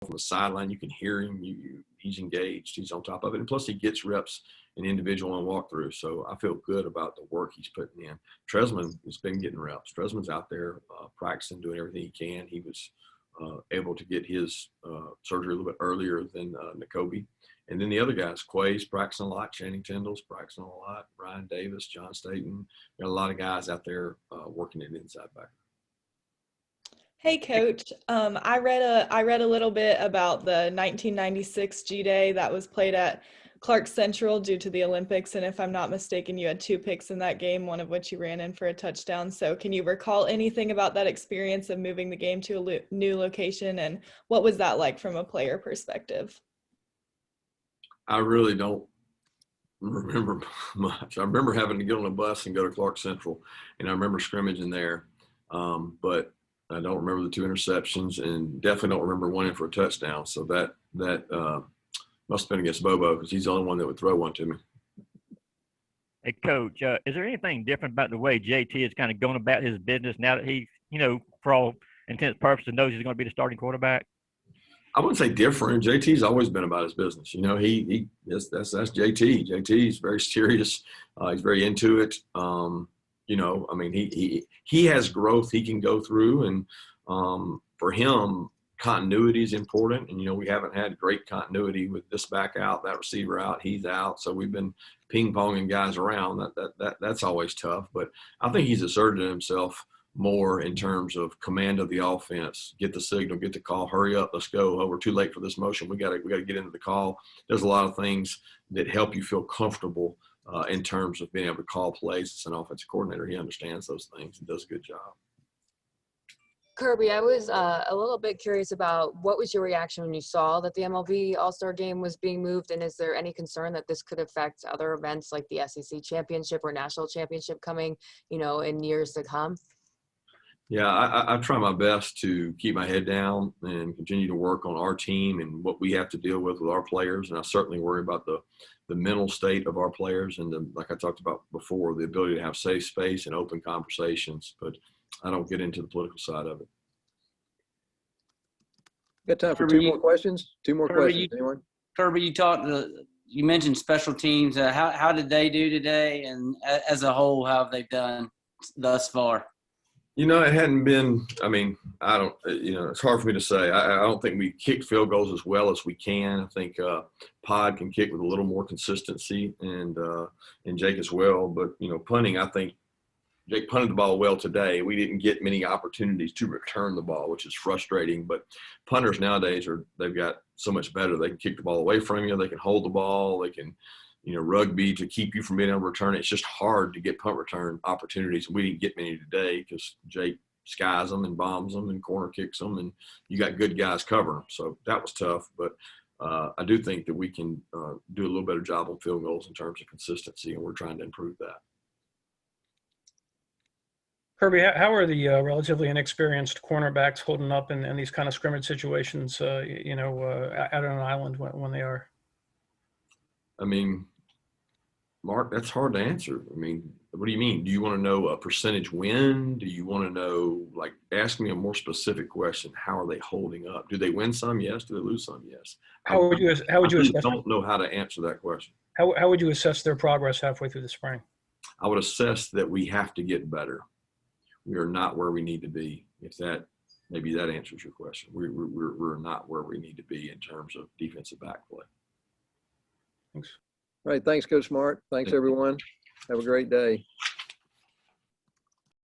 from the sideline. You can hear him. He's engaged. He's on top of it. And plus he gets reps in individual and walkthrough. So I feel good about the work he's putting in. Tresman has been getting reps. Tresman's out there practicing, doing everything he can. He was able to get his surgery a little bit earlier than Nakobe. And then the other guys, Quay's practicing a lot, Channing Tyndall's practicing a lot, Ryan Davis, John Staten. There are a lot of guys out there working at inside backer. Hey, Coach. I read a little bit about the 1996 G-Day that was played at Clark Central due to the Olympics, and if I'm not mistaken, you had 2 picks in that game, one of which you ran in for a touchdown. So can you recall anything about that experience of moving the game to a new location, and what was that like from a player perspective? I really don't remember much. I remember having to get on a bus and go to Clark Central, and I remember scrimmaging there, but I don't remember the 2 interceptions, and definitely don't remember one in for a touchdown. So that must have been against Bobo, because he's the only one that would throw one to me. Hey, Coach, is there anything different about the way JT is kind of going about his business now that he, for all intents and purposes, knows he's going to be the starting quarterback? I wouldn't say different. JT's always been about his business. That's JT. JT's very serious. He's very into it. He has growth he can go through, and for him, continuity is important. And we haven't had great continuity with this back out, that receiver out, he's out. So we've been ping-ponging guys around. That's always tough. But I think he's asserted himself more in terms of command of the offense. Get the signal, get the call, hurry up, let's go. Oh, we're too late for this motion. We got to get into the call. There's a lot of things that help you feel comfortable in terms of being able to call plays. As an offensive coordinator, he understands those things and does a good job. Kirby, I was a little bit curious about what was your reaction when you saw that the MLB AllStar Game was being moved, and is there any concern that this could affect other events like the SEC Championship or National Championship coming, in years to come? Yeah, I try my best to keep my head down and continue to work on our team and what we have to deal with our players. And I certainly worry about the mental state of our players and, like I talked about before, the ability to have safe space and open conversations. But I don't get into the political side of it. Got time for 2 more questions? 2 more questions, anyone? Kirby, you mentioned special teams. How did they do today? And as a whole, how have they done thus far? It hadn't been – it's hard for me to say. I don't think we kicked field goals as well as we can. I think Pod can kick with a little more consistency and Jake as well. But, punting, I think Jake punted the ball well today. We didn't get many opportunities to return the ball, which is frustrating. But punters nowadays they've got so much better. They can kick the ball away from you. They can hold the ball. They can – rugby to keep you from being able to return it. It's just hard to get punt return opportunities. We didn't get many today because Jake skies them and bombs them and corner kicks them, and you got good guys covering them. So that was tough. But I do think that we can do a little better job on field goals in terms of consistency, and we're trying to improve that. Kirby, how are the relatively inexperienced cornerbacks holding up in these kind of scrimmage situations, out on an island when they are? Mark, that's hard to answer. What do you mean? Do you want to know a percentage win? Do you want to know, ask me a more specific question. How are they holding up? Do they win some? Yes. Do they lose some? Yes. How would you assess? I don't know how to answer that question. How would you assess their progress halfway through the spring? I would assess that we have to get better. We are not where we need to be. Maybe that answers your question. We're not where we need to be in terms of defensive back play. Thanks. All right. Thanks, Coach Smart. Thanks, everyone. Have a great day.